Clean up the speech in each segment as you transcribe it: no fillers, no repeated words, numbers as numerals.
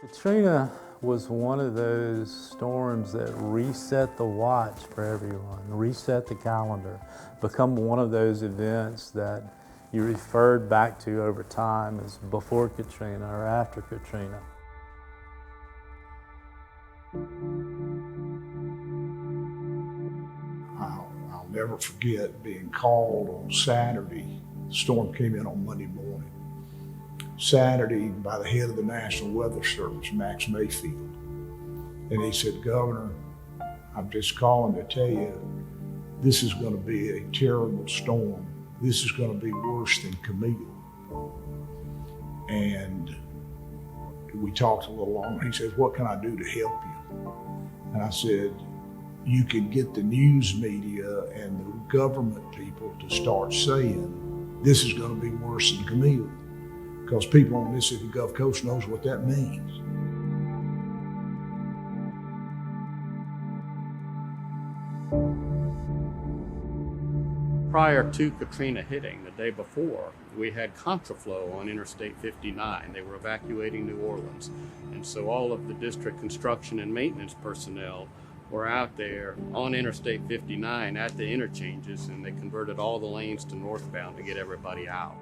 Katrina was one of those storms that reset the watch for everyone, reset the calendar, become one of those events that you referred back to over time as before Katrina or after Katrina. I'll never forget being called on Saturday. The storm came in on Monday morning. Saturday by the head of the National Weather Service, Max Mayfield. And he said, "Governor, I'm just calling to tell you, this is going to be a terrible storm. This is going to be worse than Camille." And we talked a little longer. He says, "What can I do to help you?" And I said, "You can get the news media and the government people to start saying, this is going to be worse than Camille." Because people on the Mississippi Gulf Coast knows what that means. Prior to Katrina hitting, the day before, we had contraflow on Interstate 59. They were evacuating New Orleans. And so all of the district construction and maintenance personnel were out there on Interstate 59 at the interchanges, and they converted all the lanes to northbound to get everybody out.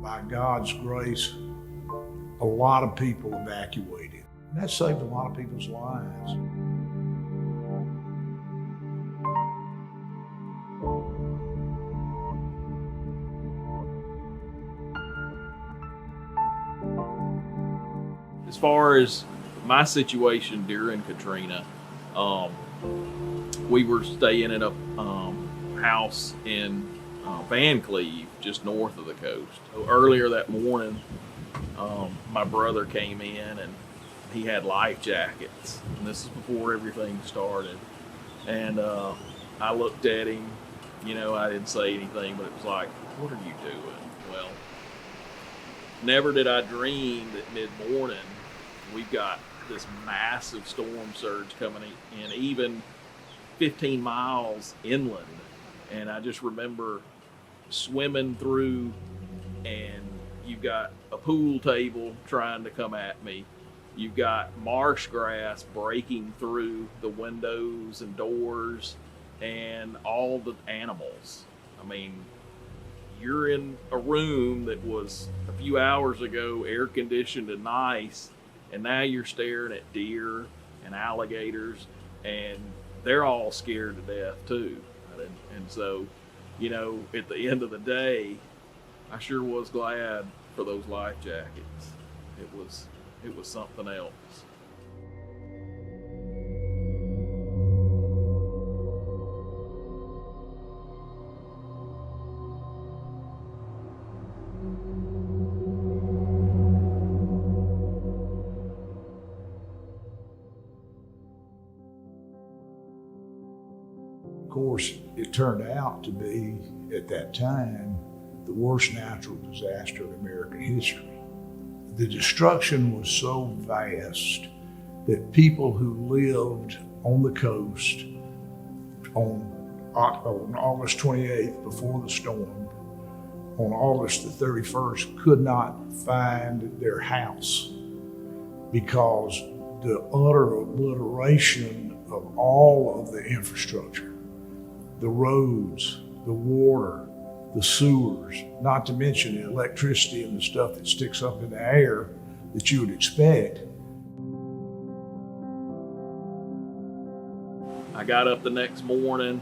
By God's grace, a lot of people evacuated. And that saved a lot of people's lives. As far as my situation during Katrina, we were staying in a house in Van Cleve, just north of the coast. So earlier that morning, my brother came in and he had life jackets. And this is before everything started. And I looked at him, I didn't say anything, but it was like, "What are you doing?" Well, never did I dream that mid-morning we've got this massive storm surge coming in, even 15 miles inland. And I just remember swimming through, and you've got a pool table trying to come at me. You've got marsh grass breaking through the windows and doors and all the animals. I mean, you're in a room that was a few hours ago air conditioned and nice, and now you're staring at deer and alligators, and they're all scared to death too. And so, at the end of the day, I sure was glad for those life jackets. It was something else. Of course, it turned out to be, at that time, the worst natural disaster in American history. The destruction was so vast that people who lived on the coast on August 28th, before the storm, on August the 31st, could not find their house because the utter obliteration of all of the infrastructure, the roads, the water, the sewers, not to mention the electricity and the stuff that sticks up in the air that you would expect. I got up the next morning,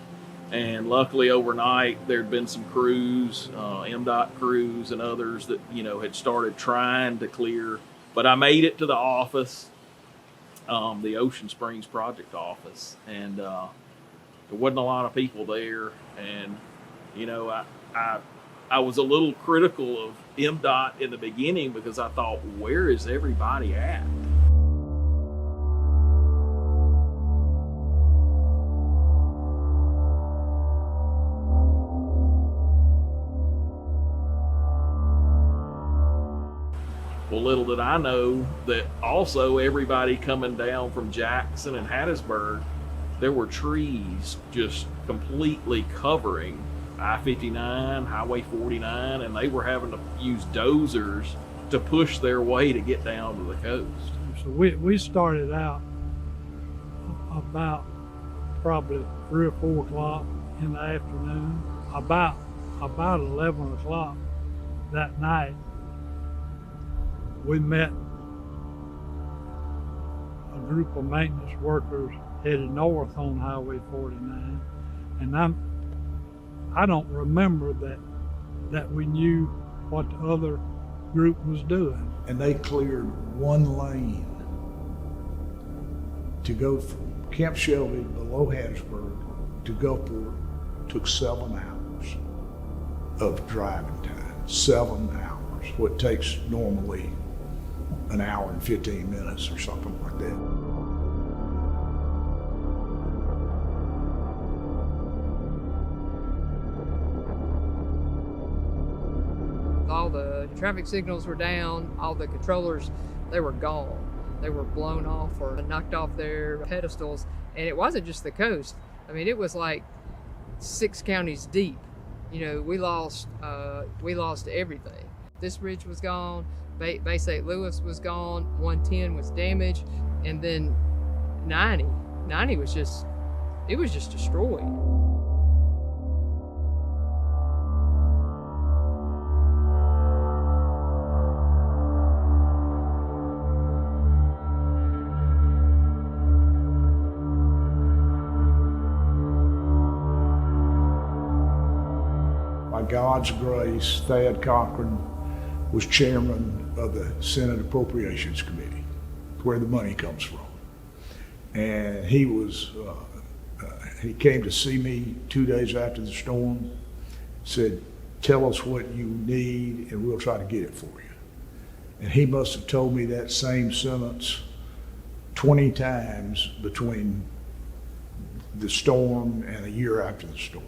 and luckily overnight there'd been some crews, MDOT crews and others that, had started trying to clear. But I made it to the office, the Ocean Springs project office, and there wasn't a lot of people there. And, I was a little critical of MDOT in the beginning because I thought, where is everybody at? Well, little did I know that also everybody coming down from Jackson and Hattiesburg, there were trees just completely covering I-59, Highway 49, and they were having to use dozers to push their way to get down to the coast. So we started out about probably 3 or 4 o'clock in the afternoon. About 11 o'clock that night, we met a group of maintenance workers headed north on Highway 49, and I don't remember that we knew what the other group was doing. And they cleared one lane to go from Camp Shelby below Hattiesburg to Gulfport. Took 7 hours of driving time. 7 hours. What takes normally an hour and 15 minutes or something like that. All the traffic signals were down, all the controllers, they were gone. They were blown off or knocked off their pedestals. And it wasn't just the coast. I mean, it was like 6 counties deep. You know, we lost everything. This bridge was gone, Bay St. Louis was gone, 110 was damaged, and then 90 was just destroyed. By God's grace, Thad Cochran was chairman of the Senate Appropriations Committee, where the money comes from. And he came to see me 2 days after the storm, said, "Tell us what you need and we'll try to get it for you." And he must have told me that same sentence 20 times between the storm and a year after the storm.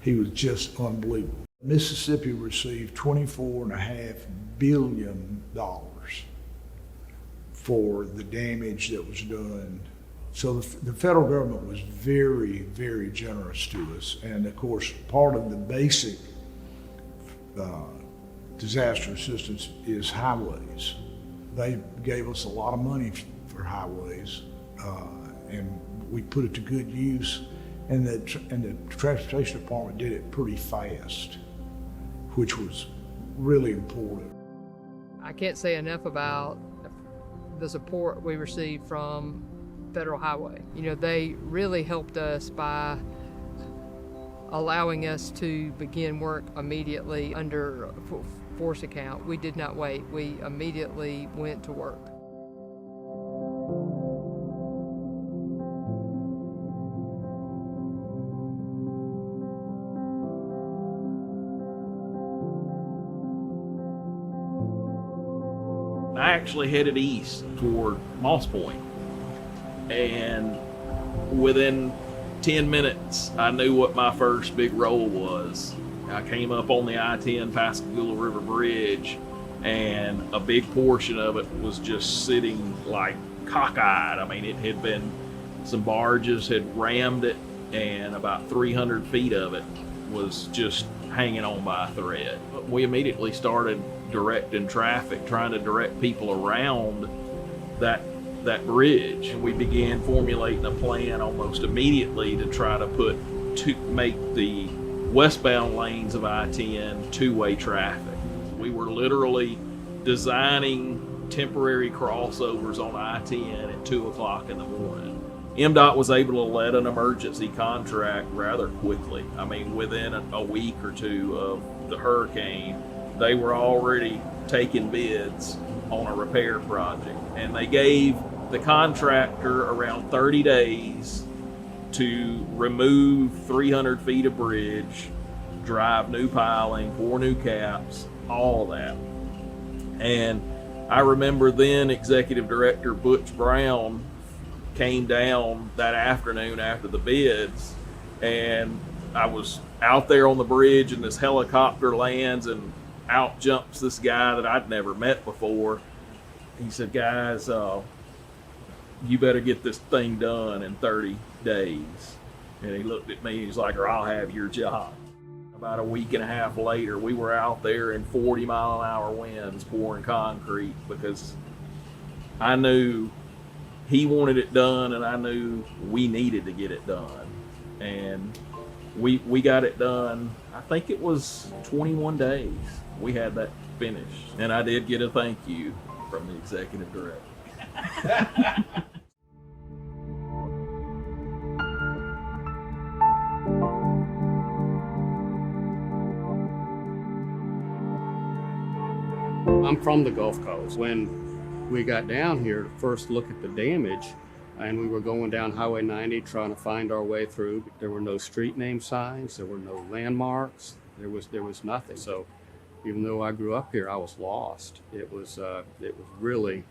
He was just unbelievable. Mississippi received $24.5 billion for the damage that was done. So the federal government was very, very generous to us. And of course, part of the basic disaster assistance is highways. They gave us a lot of money for highways, and we put it to good use. And the transportation department did it pretty fast, which was really important. I can't say enough about the support we received from Federal Highway. You know, they really helped us by allowing us to begin work immediately under a force account. We did not wait. We immediately went to work. I actually headed east toward Moss Point, and within 10 minutes, I knew what my first big role was. I came up on the I-10 Pascagoula River Bridge, and a big portion of it was just sitting like cockeyed. I mean, it had been, some barges had rammed it, and about 300 feet of it was just hanging on by a thread. We immediately started directing traffic, trying to direct people around that bridge. And we began formulating a plan almost immediately to try to make the westbound lanes of I-10 two-way traffic. We were literally designing temporary crossovers on I-10 at 2 o'clock in the morning. MDOT was able to let an emergency contract rather quickly. I mean, within a week or two of the hurricane, they were already taking bids on a repair project. And they gave the contractor around 30 days to remove 300 feet of bridge, drive new piling, pour new caps, all of that. And I remember then Executive Director Butch Brown came down that afternoon after the bids, and I was out there on the bridge and this helicopter lands and out jumps this guy that I'd never met before. He said, "Guys, you better get this thing done in 30 days. And he looked at me, he's like, "Or I'll have your job." About a week and a half later, we were out there in 40-mile-an-hour winds pouring concrete because I knew he wanted it done and I knew we needed to get it done. And we got it done. I think it was 21 days. We had that finished. And I did get a thank you from the executive director. I'm from the Gulf Coast. When we got down here to first look at the damage, and we were going down Highway 90 trying to find our way through, there were no street name signs, there were no landmarks, there was nothing. So even though I grew up here, I was lost. It was really,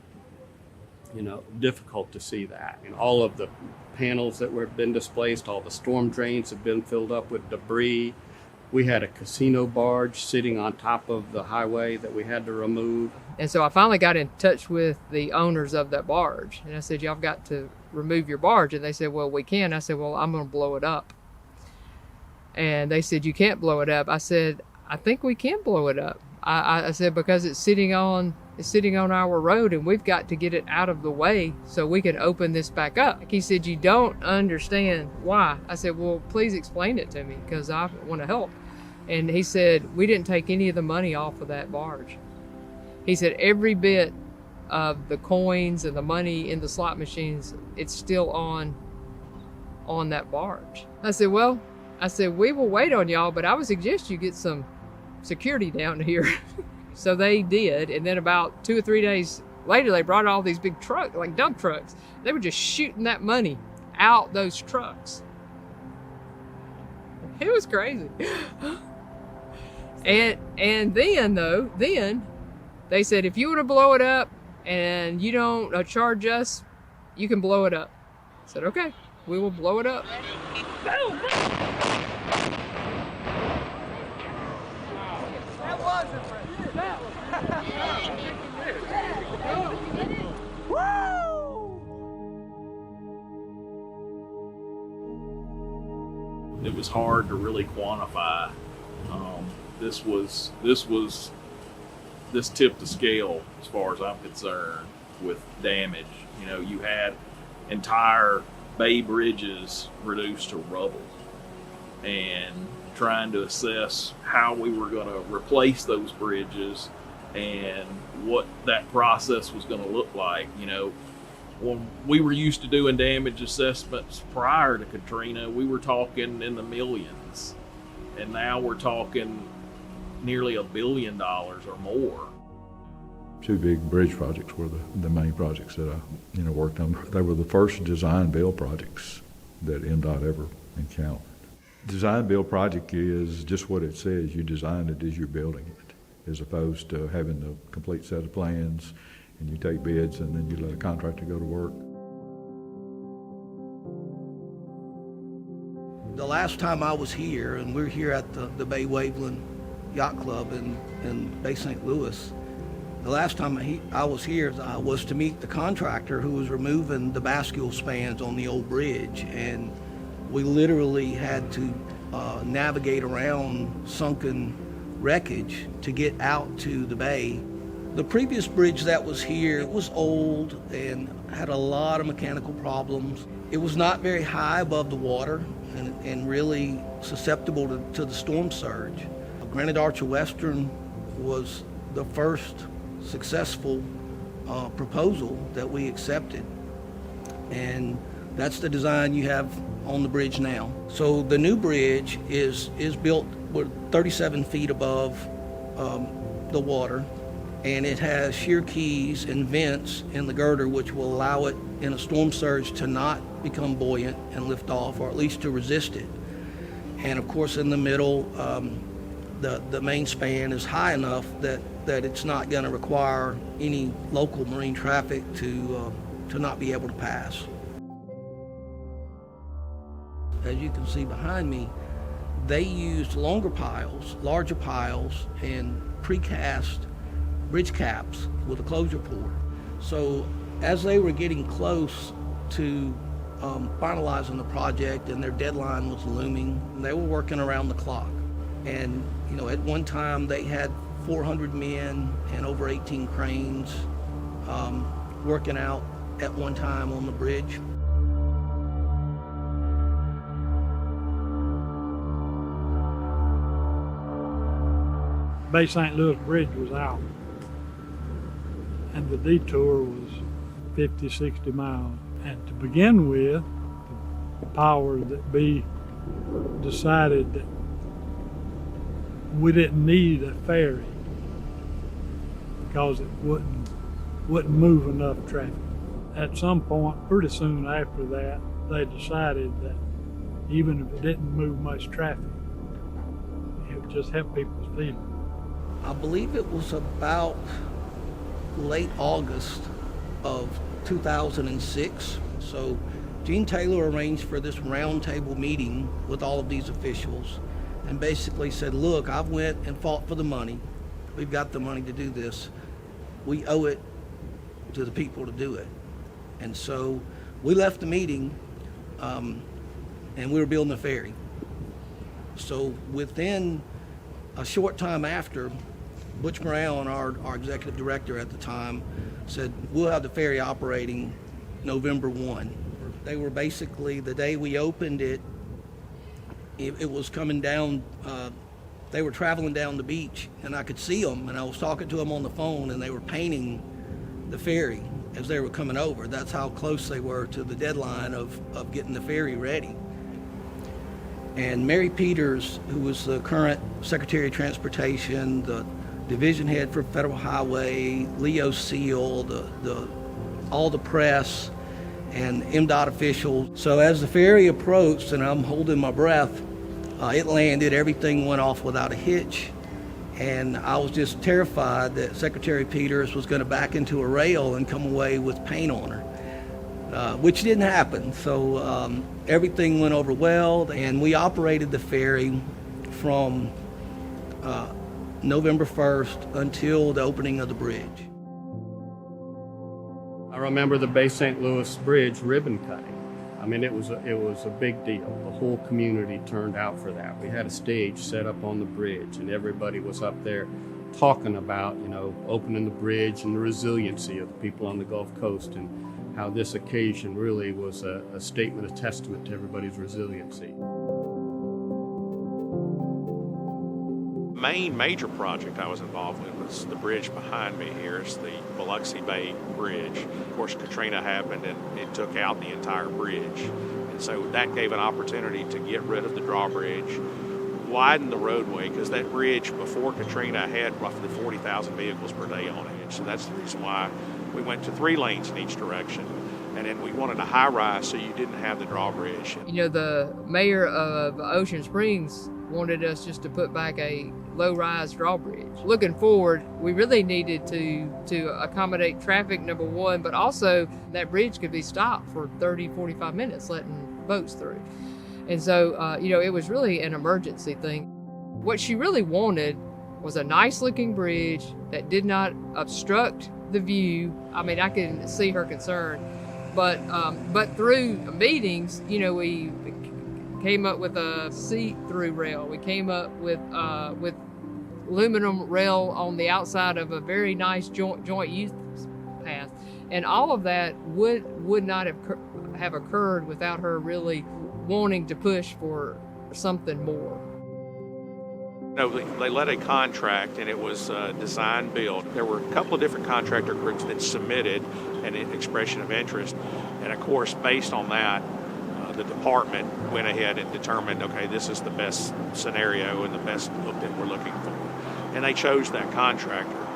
difficult to see that. And all of the panels that were been displaced, all the storm drains have been filled up with debris. We had a casino barge sitting on top of the highway that we had to remove. And so I finally got in touch with the owners of that barge. And I said, y'all got to remove your barge. And they said, well, we can. I said, well, I'm going to blow it up. And they said, you can't blow it up. I said, I think we can blow it up. I said, because it's sitting on our road and we've got to get it out of the way so we can open this back up. He said, you don't understand why. I said, well, please explain it to me because I want to help. And he said, we didn't take any of the money off of that barge. He said, every bit of the coins and the money in the slot machines, it's still on that barge. I said, well, we will wait on y'all, but I would suggest you get some security down here. So they did, and then about 2 or 3 days later, they brought all these big trucks, like dump trucks. They were just shooting that money out those trucks. It was crazy. And then they said, if you want to blow it up and you don't charge us, you can blow it up. I said, okay, we will blow it up. It was hard to really quantify. This tipped the scale as far as I'm concerned with damage. You had entire bay bridges reduced to rubble, and trying to assess how we were going to replace those bridges and what that process was going to look like. When we were used to doing damage assessments prior to Katrina, we were talking in the millions, and now we're talking nearly $1 billion or more. 2 big bridge projects were the main projects that I worked on. They were the first design build projects that MDOT ever encountered. Design build project is just what it says. You design it as you're building it, as opposed to having the complete set of plans and you take bids and then you let a contractor go to work. The last time I was here, and we're here at the Bay Waveland Yacht Club in Bay St. Louis, the last time I was here was to meet the contractor who was removing the bascule spans on the old bridge, and we literally had to navigate around sunken wreckage to get out to the bay. The previous bridge that was here, it was old and had a lot of mechanical problems. It was not very high above the water and really susceptible to the storm surge. Granite Archer Western was the first successful proposal that we accepted, and that's the design you have on the bridge now. So the new bridge is built with 37 feet above the water, and it has shear keys and vents in the girder which will allow it in a storm surge to not become buoyant and lift off, or at least to resist it. And of course in the middle, the main span is high enough that it's not going to require any local marine traffic to not be able to pass. As you can see behind me, they used longer piles, larger piles, and precast bridge caps with a closure port. So as they were getting close to finalizing the project and their deadline was looming, they were working around the clock. And, at one time they had 400 men and over 18 cranes working out at one time on the bridge. Bay St. Louis Bridge was out, and the detour was 50, 60 miles. And to begin with, the powers that be decided that we didn't need a ferry because it wouldn't move enough traffic. At some point, pretty soon after that, they decided that even if it didn't move much traffic, it would just help people's feelings. I believe it was about late August of 2006. So Gene Taylor arranged for this roundtable meeting with all of these officials and basically said, look, I've went and fought for the money. We've got the money to do this. We owe it to the people to do it. And so we left the meeting and we were building a ferry. So within a short time after, Butch Brown, our executive director at the time, said, we'll have the ferry operating November 1. They were basically, the day we opened it, it was coming down, they were traveling down the beach, and I could see them, and I was talking to them on the phone, and they were painting the ferry as they were coming over. That's how close they were to the deadline of getting the ferry ready. And Mary Peters, who was the current Secretary of Transportation, the division head for Federal Highway, Leo Seal, all the press, and MDOT officials. So as the ferry approached, and I'm holding my breath, it landed, everything went off without a hitch. And I was just terrified that Secretary Peters was going to back into a rail and come away with paint on her, which didn't happen. So everything went over well, and we operated the ferry from November 1st until the opening of the bridge. I remember the Bay St. Louis Bridge ribbon cutting. I mean, it was a big deal. The whole community turned out for that. We had a stage set up on the bridge, and everybody was up there talking about, opening the bridge and the resiliency of the people on the Gulf Coast, and how this occasion really was a statement, a testament to everybody's resiliency. The main major project I was involved with was the bridge behind me here. It's the Biloxi Bay Bridge. Of course, Katrina happened and it took out the entire bridge. And so that gave an opportunity to get rid of the drawbridge, widen the roadway, because that bridge before Katrina had roughly 40,000 vehicles per day on it. And so that's the reason why we went to 3 lanes in each direction. And then we wanted a high rise so you didn't have the drawbridge. The mayor of Ocean Springs wanted us just to put back a low-rise drawbridge. Looking forward, we really needed to accommodate traffic, number one, but also that bridge could be stopped for 30, 45 minutes, letting boats through. And so, it was really an emergency thing. What she really wanted was a nice-looking bridge that did not obstruct the view. I mean, I can see her concern, but through meetings, we came up with a see-through rail. We came up with aluminum rail on the outside of a very nice joint use path, and all of that would not have occurred without her really wanting to push for something more. No, they led a contract, and it was design build. There were a couple of different contractor groups that submitted an expression of interest, and of course, based on that, the department went ahead and determined, okay, this is the best scenario and the best look that we're looking for. And they chose that contractor.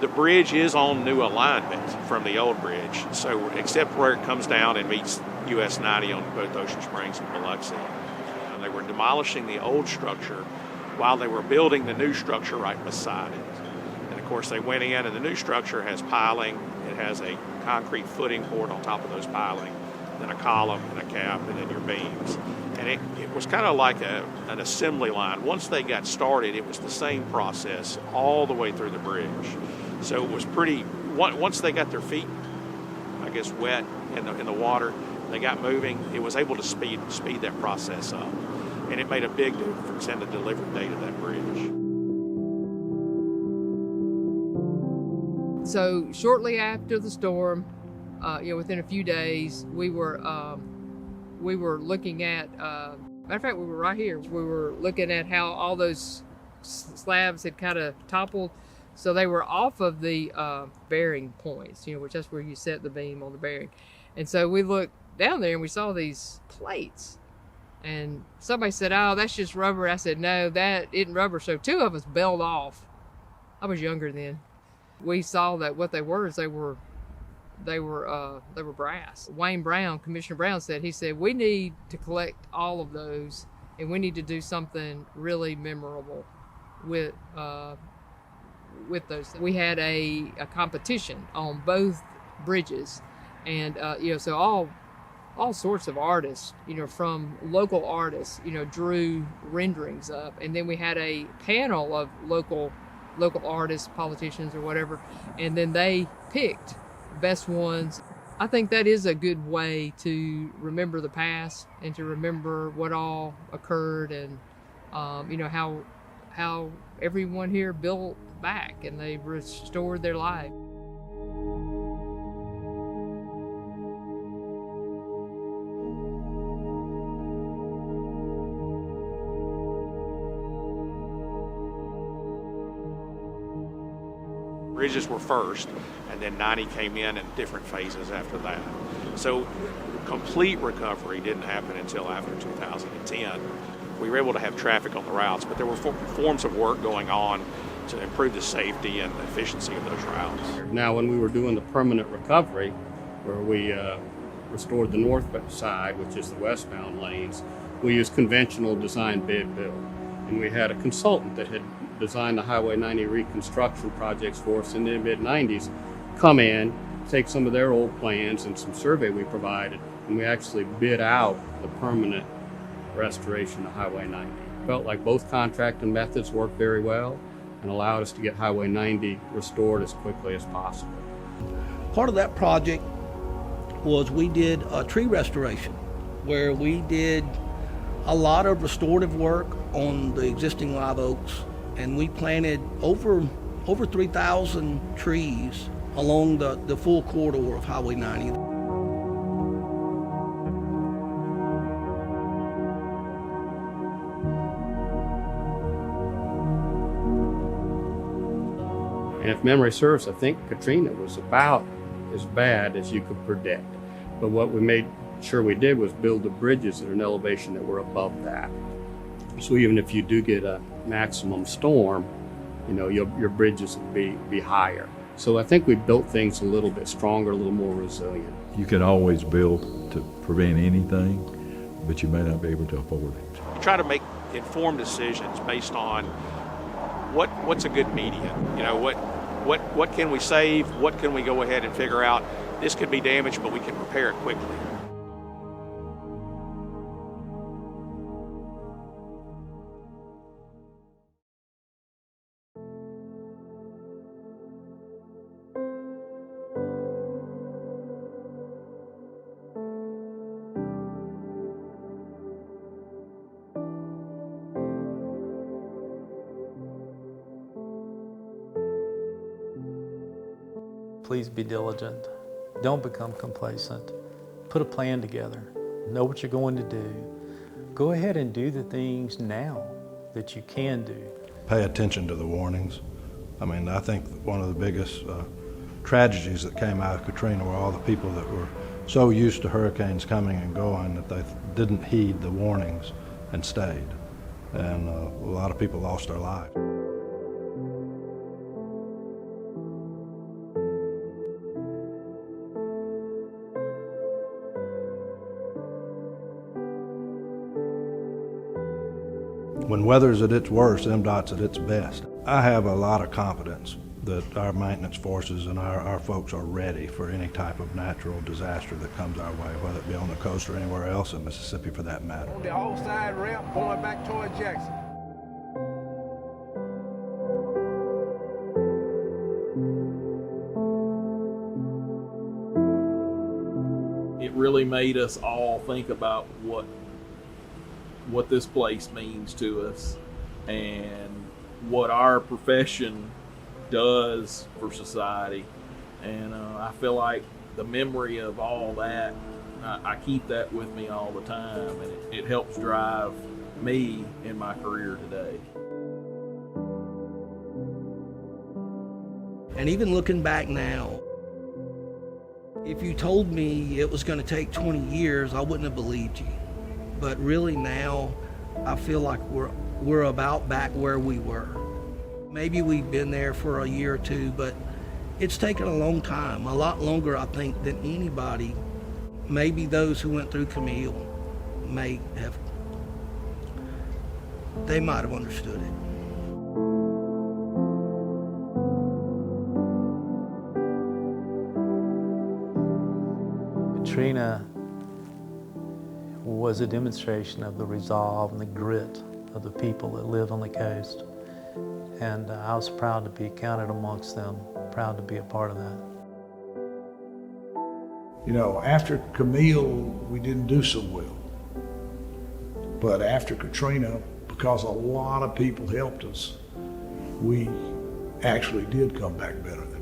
The bridge is on new alignment from the old bridge, so except where it comes down and meets US 90 on both Ocean Springs and Biloxi. And they were demolishing the old structure while they were building the new structure right beside it. And of course they went in, and the new structure has piling. It has a concrete footing poured on top of those piling, then a column and a cap, and then your beams. And it was kind of like an assembly line. Once they got started, it was the same process all the way through the bridge. So it was pretty, once they got their feet, I guess, wet in the water, they got moving, it was able to speed that process up. and it made a big difference in the delivery date of that bridge. So shortly after the storm, within a few days, we were looking at. Matter of fact, we were right here. We were looking at how all those slabs had kind of toppled, so they were off of the bearing points. Which that's where you set the beam on the bearing. And so we looked down there and we saw these plates. And somebody said, "Oh, that's just rubber." I said, "No, that isn't rubber." So two of us bailed off. I was younger then. We saw that what they were is they were brass. Wayne Brown, Commissioner Brown said, we need to collect all of those and we need to do something really memorable with those. We had a competition on both bridges, and so all sorts of artists, from local artists, drew renderings up, and then we had a panel of local artists, politicians or whatever, and then they picked best ones. I think that is a good way to remember the past and to remember what all occurred, and how everyone here built back and they restored their life. Bridges were first, and then 90 came in different phases after that. So complete recovery didn't happen until after 2010. We were able to have traffic on the routes, but there were forms of work going on to improve the safety and the efficiency of those routes. Now, when we were doing the permanent recovery, where we restored the north side, which is the westbound lanes, we used conventional design bid build. And we had a consultant that had designed the Highway 90 reconstruction projects for us in the mid-90s come in, take some of their old plans and some survey we provided, and we actually bid out the permanent restoration of Highway 90. Felt like both contracting methods worked very well and allowed us to get Highway 90 restored as quickly as possible. Part of that project was we did a tree restoration, where we did a lot of restorative work on the existing live oaks, and we planted over 3,000 trees along the full corridor of Highway 90. And if memory serves, I think Katrina was about as bad as you could predict. But what we made sure we did was build the bridges at an elevation that were above that. So even if you do get a maximum storm, your bridges will be higher. So I think we built things a little bit stronger, a little more resilient. You can always build to prevent anything, but you may not be able to afford it. Try to make informed decisions based on what's a good median. What can we save? What can we go ahead and figure out? This could be damaged, but we can repair it quickly. Please be diligent. Don't become complacent. Put a plan together. Know what you're going to do. Go ahead and do the things now that you can do. Pay attention to the warnings. I think one of the biggest tragedies that came out of Katrina were all the people that were so used to hurricanes coming and going that they didn't heed the warnings and stayed. And a lot of people lost their lives. When weather's at its worst, MDOT's at its best. I have a lot of confidence that our maintenance forces and our folks are ready for any type of natural disaster that comes our way, whether it be on the coast or anywhere else in Mississippi for that matter. On the off side ramp going back toward Jackson. It really made us all think about what what this place means to us and what our profession does for society. And I feel like the memory of all that, I keep that with me all the time, and it helps drive me in my career today. And even looking back now, if you told me it was going to take 20 years, I wouldn't have believed you. But really now, I feel like we're about back where we were. Maybe we've been there for a year or two, but it's taken a long time, a lot longer, I think, than anybody. Maybe those who went through Camille they might have understood it. Katrina was a demonstration of the resolve and the grit of the people that live on the coast. And I was proud to be counted amongst them, proud to be a part of that. You know, after Camille, we didn't do so well. But after Katrina, because a lot of people helped us, we actually did come back better than